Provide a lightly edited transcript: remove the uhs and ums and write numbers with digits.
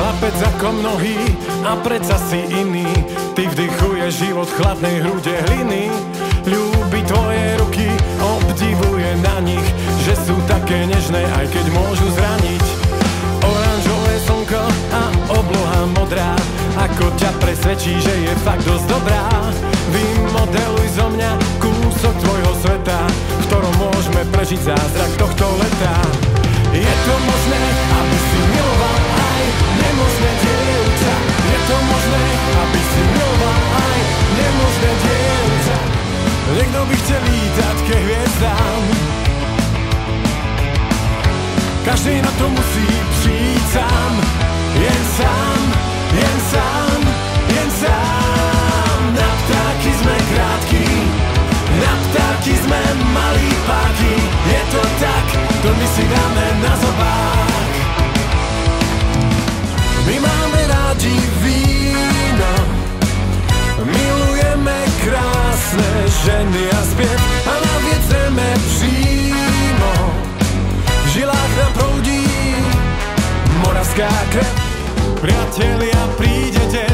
Chlapec ako mnohí a predsa si iný. Ty vdychuješ život chladnej hrude hliny. Ľúbi tvoje ruky, obdivuje na nich, že sú také nežné, aj keď môžu zraniť. Oranžové slnko a obloha modrá, ako ťa presvedčí, že je fakt dosť dobrá. Vymodeluj zo mňa kúsok tvojho sveta, v ktorom môžeme prežiť zázrak tohto leta. Je to možné, aby si miloval aj nemožné dievča. Je to možné, aby si miloval aj nemožné dievča. Niekto by chcel lítať ke hviezdám, každý na to musí přijít sám. Jen sám, jen sám, jen sám. Na ptáky sme krátky, na ptáky sme malí páky. Je to tak, to my si dáme na zobák. My máme rádi víno, milujeme krásne ženy a zpěv a navíc jdeme přímo. V žilách nám proudí moravská krev. Priatelia, prídete